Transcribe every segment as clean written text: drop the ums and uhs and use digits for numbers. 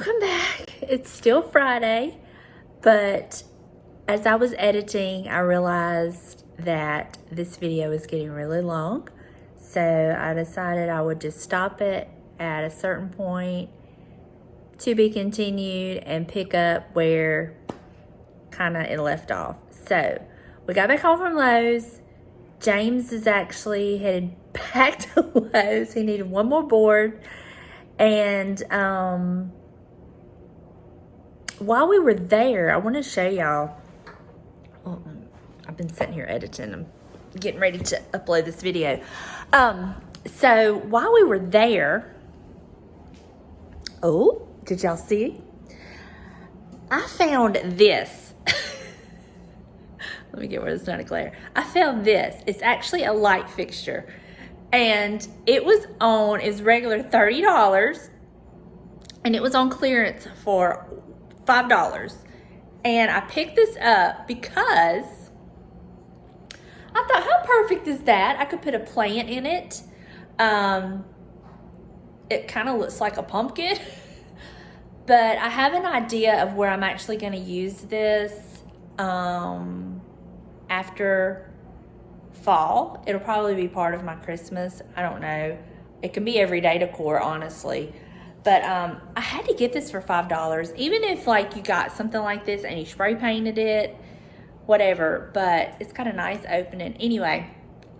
Welcome back. It's still Friday, but as I was editing, I realized that this video is getting really long. So I decided I would just stop it at a certain point, to be continued, and pick up where kind of it left off. So we got back home from Lowe's. James is actually headed back to Lowe's. He needed one more board. And while we were there, I want to show y'all. Oh, I've been sitting here editing. I'm getting ready to upload this video. So while we were there, oh, did y'all see? I found this. Let me get where it's not a glare. I found this. It's actually a light fixture. And it was on, it's regular $30. And it was on clearance for $5. And I picked this up because I thought, how perfect is that? I could put a plant in it. It kind of looks like a pumpkin. But I have an idea of where I'm actually going to use this after fall. It'll probably be part of my Christmas. I don't know. It can be everyday decor, honestly. But I had to get this for $5. Even if like you got something like this and you spray painted it, whatever. But it's got a nice opening. Anyway,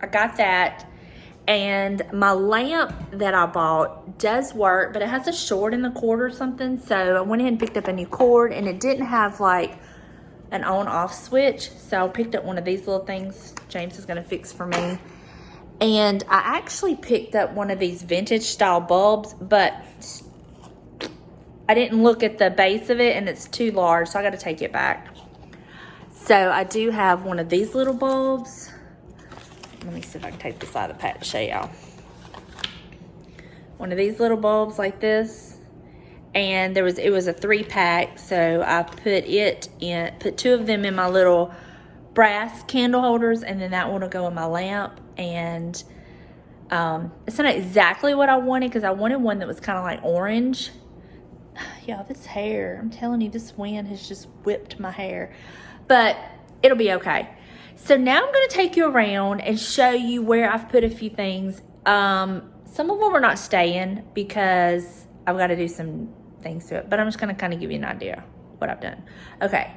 I got that. And my lamp that I bought does work, but it has a short in the cord or something. So I went ahead and picked up a new cord, and it didn't have like an on-off switch. So I picked up one of these little things James is gonna fix for me. And I actually picked up one of these vintage style bulbs, but I didn't look at the base of it and it's too large, so I gotta take it back. So I do have one of these little bulbs. Let me see if I can take this out of the pack to show y'all. One of these little bulbs like this. And it was a 3-pack, so I put 2 of them in my little brass candle holders, and then that one will go in my lamp. And it's not exactly what I wanted, because I wanted one that was kind of like orange. Yeah, this hair, I'm telling you, this wind has just whipped my hair. But it'll be okay. So now I'm going to take you around and show you where I've put a few things. Some of them are not staying because I've got to do some things to it. But I'm just going to kind of give you an idea what I've done. Okay.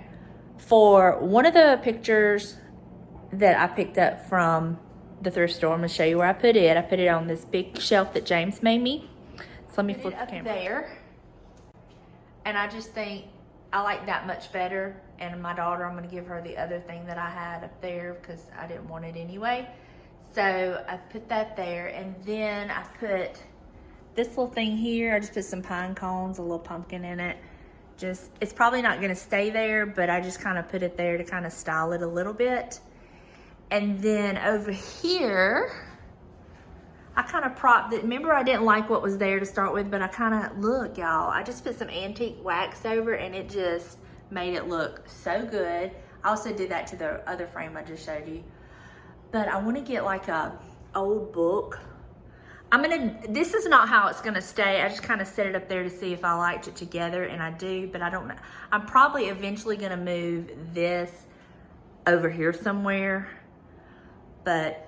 For one of the pictures that I picked up from the thrift store, I'm going to show you where I put it. I put it on this big shelf that James made me. So let me flip the camera. There. And I just think I like that much better. And my daughter, I'm going to give her the other thing that I had up there because I didn't want it anyway. So I put that there. And then I put this little thing here. I just put some pine cones, a little pumpkin in it. It's probably not going to stay there, but I just kind of put it there to kind of style it a little bit. And then over here, I kind of propped it. Remember, I didn't like what was there to start with, but I kind of, look, y'all, I just put some antique wax over, and it just made it look so good. I also did that to the other frame I just showed you. But I want to get like a old book. This is not how it's gonna stay. I just kind of set it up there to see if I liked it together, and I do, but I don't know. I'm probably eventually gonna move this over here somewhere, but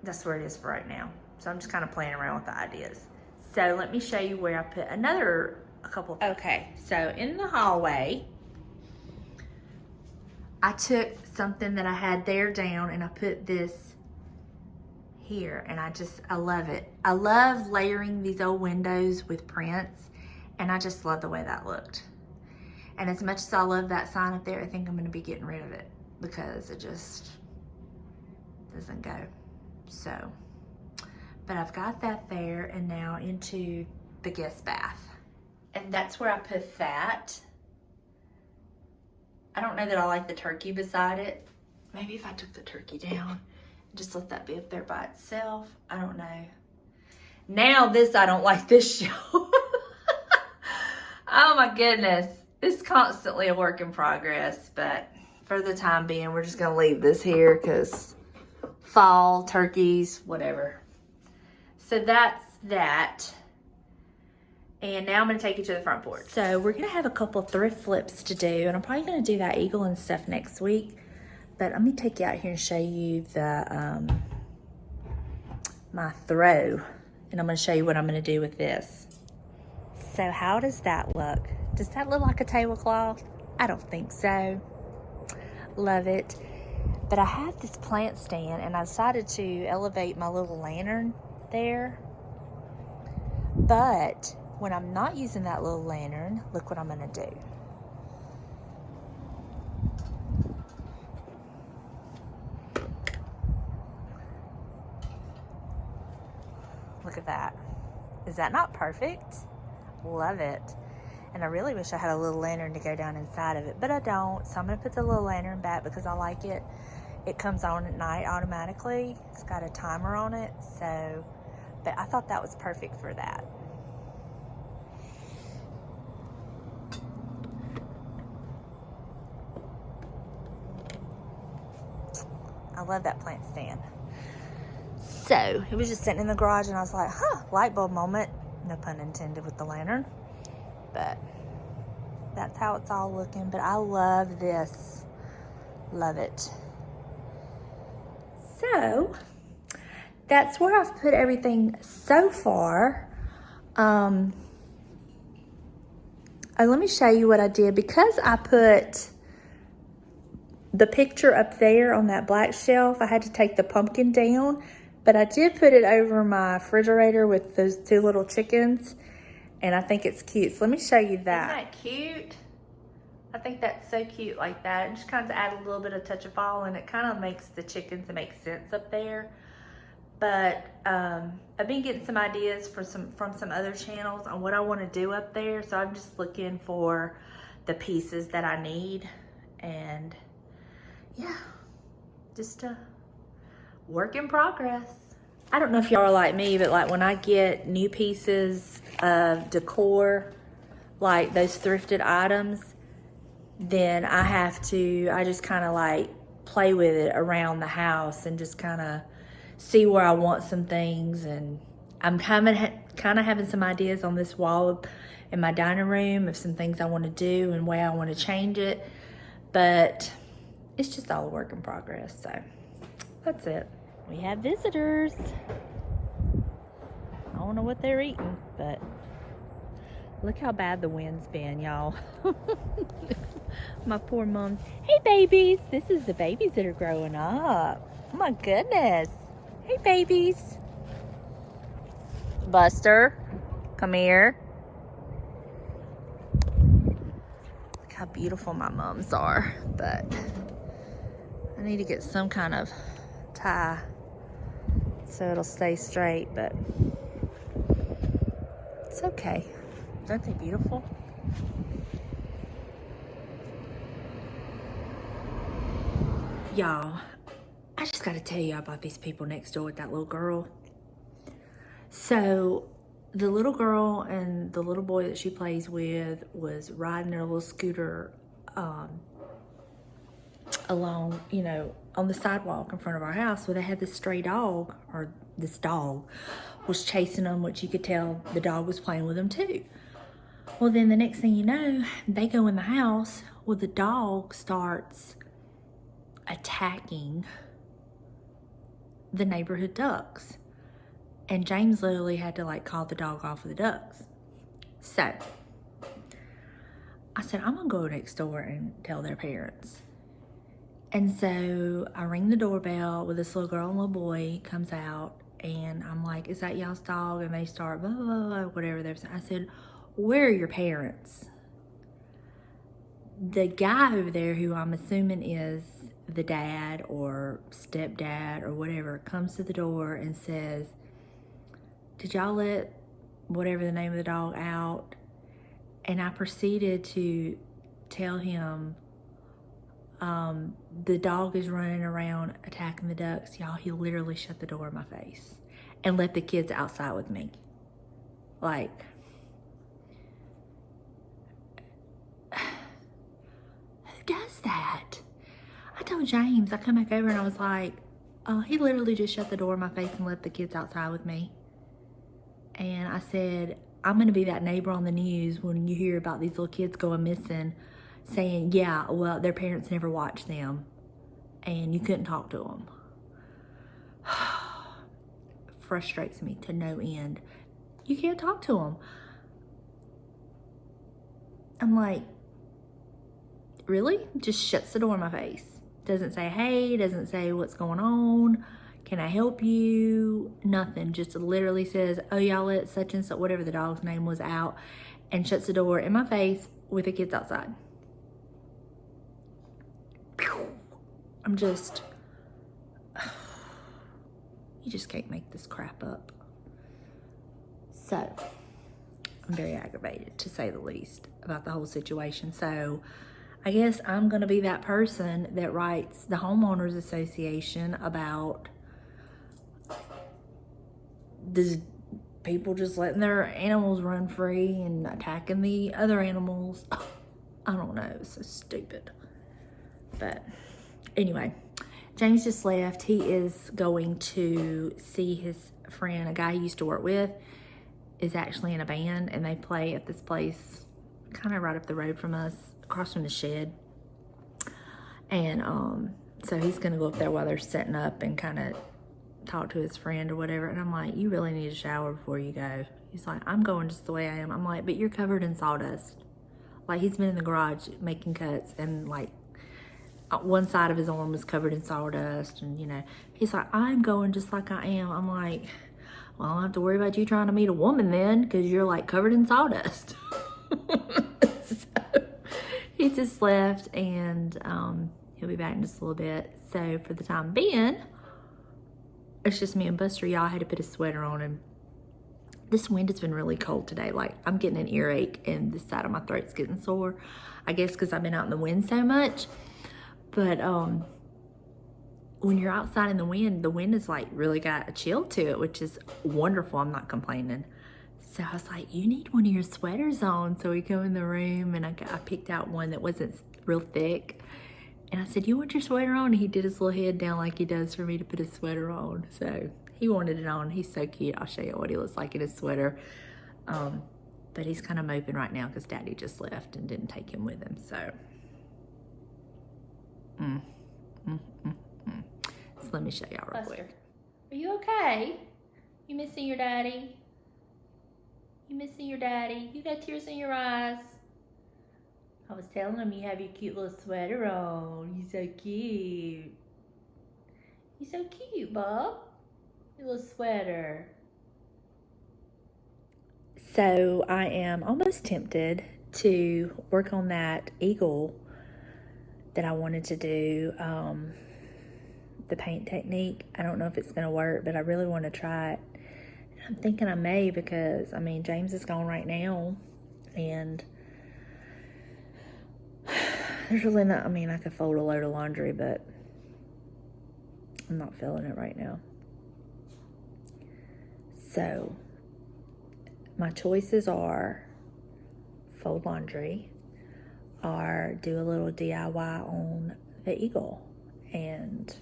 that's where it is for right now. So I'm just kind of playing around with the ideas. So let me show you where I put a couple. Okay, so in the hallway, I took something that I had there down and I put this here, and I love it. I love layering these old windows with prints, and I just love the way that looked. And as much as I love that sign up there, I think I'm gonna be getting rid of it because it just doesn't go. So, but I've got that there, and now into the guest bath. And that's where I put that. I don't know that I like the turkey beside it. Maybe if I took the turkey down, just let that be up there by itself. I don't know. Now this, I don't like this show. Oh my goodness. It's constantly a work in progress, but for the time being, we're just gonna leave this here because fall, turkeys, whatever. So that's that. And now I'm gonna take you to the front porch. So we're gonna have a couple thrift flips to do, and I'm probably gonna do that eagle and stuff next week. But let me take you out here and show you the my throw, and I'm gonna show you what I'm gonna do with this. So how does that look? Does that look like a tablecloth? I don't think so. Love it. But I have this plant stand, and I decided to elevate my little lantern there. But when I'm not using that little lantern, look what I'm gonna do. Look at that. Is that not perfect? Love it. And I really wish I had a little lantern to go down inside of it, but I don't. So I'm gonna put the little lantern back because I like it. It comes on at night automatically. It's got a timer on it, so, but I thought that was perfect for that. I love that plant stand. So it was just sitting in the garage, and I was like, huh, light bulb moment. No pun intended with the lantern. But that's how it's all looking. But I love this. Love it. So that's where I've put everything so far. Let me show you what I did. Because I put the picture up there on that black shelf, I had to take the pumpkin down, but I did put it over my refrigerator with those two little chickens, and I think it's cute. So let me show you that. Isn't that cute? I think that's so cute like that. It just kind of add a little bit of touch of fall, and it kind of makes the chickens make sense up there. But I've been getting some ideas from some other channels on what I want to do up there. So I'm just looking for the pieces that I need, and yeah, just a work in progress. I don't know if y'all are like me, but like when I get new pieces of decor, like those thrifted items, then I just kind of like play with it around the house and just kind of see where I want some things. And I'm kind of having some ideas on this wall in my dining room of some things I want to do and way I want to change it. But it's just all a work in progress, so that's it. We have visitors. I don't know what they're eating, but look how bad the wind's been, y'all. My poor mom. Hey, babies. This is the babies that are growing up. Oh, my goodness. Hey, babies. Buster, come here. Look how beautiful my mums are, but I need to get some kind of tie so it'll stay straight, but it's okay. Aren't they beautiful? Y'all, I just gotta tell you about these people next door with that little girl. So the little girl and the little boy that she plays with was riding their little scooter along, on the sidewalk in front of our house. Well, they had this stray dog, or this dog was chasing them, which you could tell the dog was playing with them too. Well, then the next thing you know, they go in the house. Well, the dog starts attacking the neighborhood ducks. And James literally had to like call the dog off of the ducks. So I said, I'm gonna go next door and tell their parents. And so I ring the doorbell with this little girl and little boy comes out, and I'm like, is that y'all's dog? And they start blah, blah, blah, whatever they're saying. I said, where are your parents? The guy over there, who I'm assuming is the dad or stepdad or whatever, comes to the door and says, did y'all let whatever the name of the dog out? And I proceeded to tell him, the dog is running around attacking the ducks. Y'all, he literally shut the door in my face and let the kids outside with me. Like, who does that? I told James, I come back over and I was like, he literally just shut the door in my face and let the kids outside with me. And I said, I'm going to be that neighbor on the news when you hear about these little kids going missing, saying, yeah, well, their parents never watched them and you couldn't talk to them. Frustrates me to no end. You can't talk to them. I'm like, really? Just shuts the door in my face. Doesn't say, hey, doesn't say what's going on. Can I help you? Nothing. Just literally says, oh, y'all let such and such, whatever the dog's name was, out, and shuts the door in my face with the kids outside. I'm just, you just can't make this crap up. So, I'm very aggravated, to say the least, about the whole situation. So, I guess I'm going to be that person that writes the homeowners association about these people just letting their animals run free and attacking the other animals. I don't know, it's so stupid. But anyway, James just left. He is going to see his friend, a guy he used to work with, is actually in a band, and they play at this place kind of right up the road from us, across from the shed. And so he's gonna go up there while they're setting up and kind of talk to his friend or whatever. And I'm like, you really need a shower before you go. He's like, I'm going just the way I am. I'm like, but you're covered in sawdust. Like, he's been in the garage making cuts, and like one side of his arm was covered in sawdust, and you know, he's like, I'm going just like I am. I'm like, well, I don't have to worry about you trying to meet a woman then, because you're like covered in sawdust. So he just left, and he'll be back in just a little bit. So for the time being, it's just me and Buster. Y'all, had to put a sweater on, and this wind has been really cold today. Like, I'm getting an earache, and this side of my throat's getting sore. I guess because I've been out in the wind so much. But when you're outside in the wind is like really got a chill to it, which is wonderful. I'm not complaining. So I was like, you need one of your sweaters on. So we come in the room, and I picked out one that wasn't real thick. And I said, you want your sweater on? And he did his little head down like he does for me to put his sweater on. So he wanted it on. He's so cute. I'll show you what he looks like in his sweater. But he's kind of moping right now because Daddy just left and didn't take him with him. So, so let me show y'all real quick. Are you okay? You missing your daddy? You missing your daddy? You got tears in your eyes. I was telling him you have your cute little sweater on. You so cute. You so cute, Bob. Your little sweater. So I am almost tempted to work on that eagle that I wanted to do, the paint technique. I don't know if it's going to work, but I really want to try it. I'm thinking I may, because, I mean, James is gone right now, and there's really not, I mean, I could fold a load of laundry, but I'm not feeling it right now. So, my choices are fold laundry or do a little DIY on the eagle. And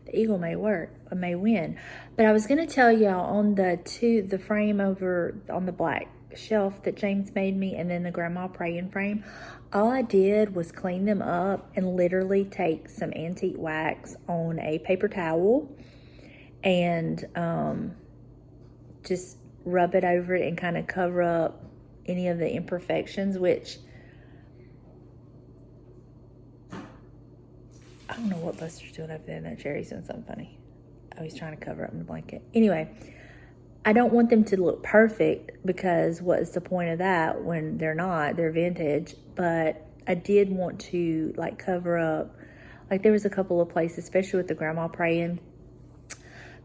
the eagle may work, or may win. But I was going to tell y'all on the frame over on the black shelf that James made me, and then the grandma praying frame, all I did was clean them up and literally take some antique wax on a paper towel and just rub it over it and kind of cover up any of the imperfections, which I don't know what Buster's doing over there in that chair. He's doing something funny. Oh, he's trying to cover up in the blanket. Anyway, I don't want them to look perfect, because what is the point of that when they're not? They're vintage. But I did want to like cover up. Like, there was a couple of places, especially with the grandma praying.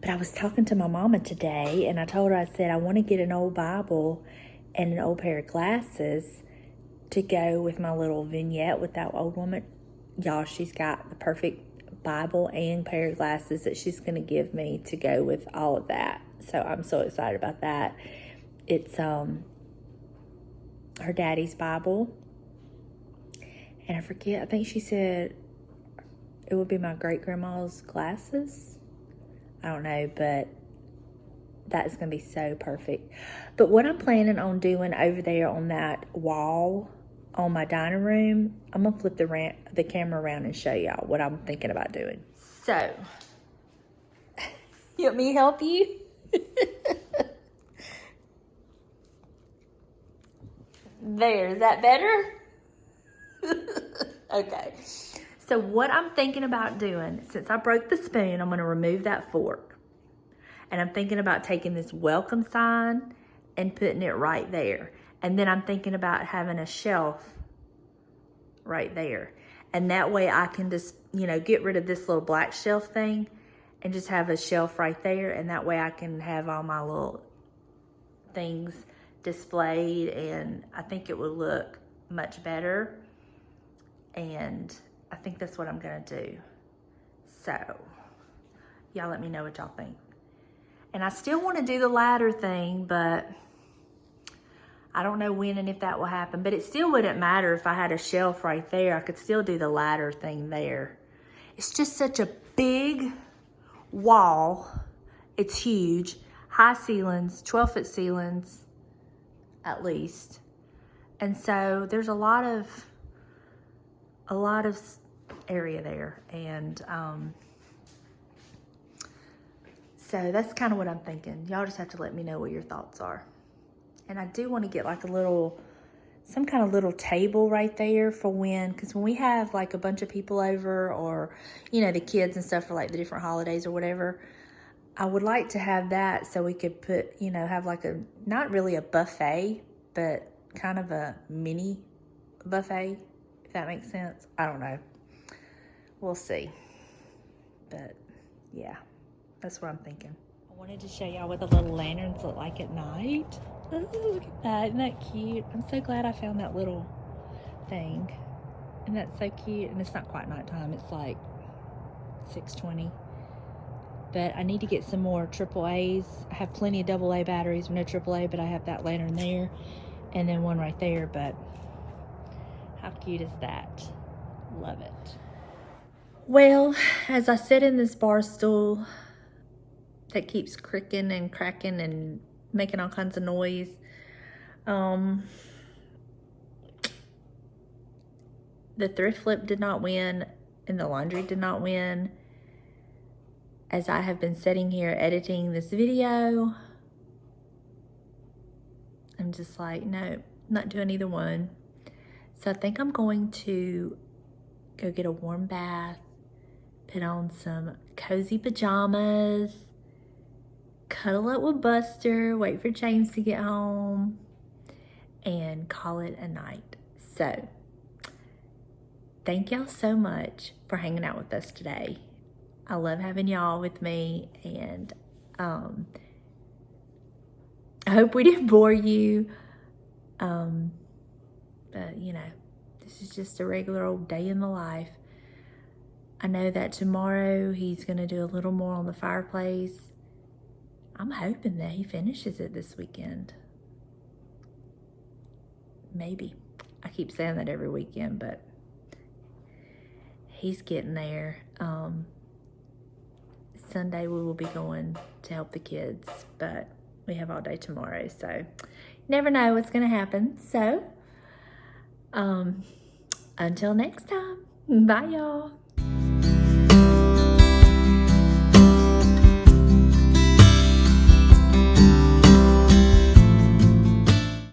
But I was talking to my mama today, and I told her, I said, I want to get an old Bible and an old pair of glasses to go with my little vignette with that old woman. Y'all, she's got the perfect Bible and pair of glasses that she's going to give me to go with all of that. So I'm so excited about that. It's her daddy's Bible. And I forget, I think she said it would be my great-grandma's glasses. I don't know, but that's going to be so perfect. But what I'm planning on doing over there on that wall on my dining room, I'm going to flip the camera around and show y'all what I'm thinking about doing. So, you want me to help you? There, is that better? Okay. So what I'm thinking about doing, since I broke the spoon, I'm going to remove that fork. And I'm thinking about taking this welcome sign and putting it right there. And then I'm thinking about having a shelf right there. And that way I can just, you know, get rid of this little black shelf thing and just have a shelf right there. And that way I can have all my little things displayed, and I think it would look much better. And I think that's what I'm gonna do. So y'all let me know what y'all think. And I still want to do the ladder thing, but I don't know when and if that will happen. But it still wouldn't matter if I had a shelf right there. I could still do the ladder thing there. It's just such a big wall. It's huge. High ceilings, 12-foot ceilings at least. And so there's a lot of area there. And so that's kind of what I'm thinking. Y'all just have to let me know what your thoughts are. And I do want to get like some kind of little table right there for because when we have like a bunch of people over, or, you know, the kids and stuff for like the different holidays or whatever, I would like to have that so we could put, you know, have like not really a buffet, but kind of a mini buffet, if that makes sense. I don't know. We'll see. But yeah, that's what I'm thinking. I wanted to show y'all what the little lanterns look like at night. Oh, look at that. Isn't that cute? I'm so glad I found that little thing. And that's so cute. And it's not quite nighttime. It's like 6:20. But I need to get some more AAAs. I have plenty of AA batteries with no AAA, but I have that lantern there and then one right there. But how cute is that? Love it. Well, as I sit in this bar stool that keeps cricking and cracking and making all kinds of noise, the thrift flip did not win and the laundry did not win. As I have been sitting here editing this video, I'm just like, no, not doing either one. So I think I'm going to go get a warm bath, put on some cozy pajamas, cuddle up with Buster, wait for James to get home, and call it a night. So thank y'all so much for hanging out with us today. I love having y'all with me, and I hope we didn't bore you. But you know, this is just a regular old day in the life. I know that tomorrow he's gonna do a little more on the fireplace. I'm hoping that he finishes it this weekend. Maybe. I keep saying that every weekend, but he's getting there. Sunday we will be going to help the kids, but we have all day tomorrow, so you never know what's gonna happen. So until next time, bye y'all.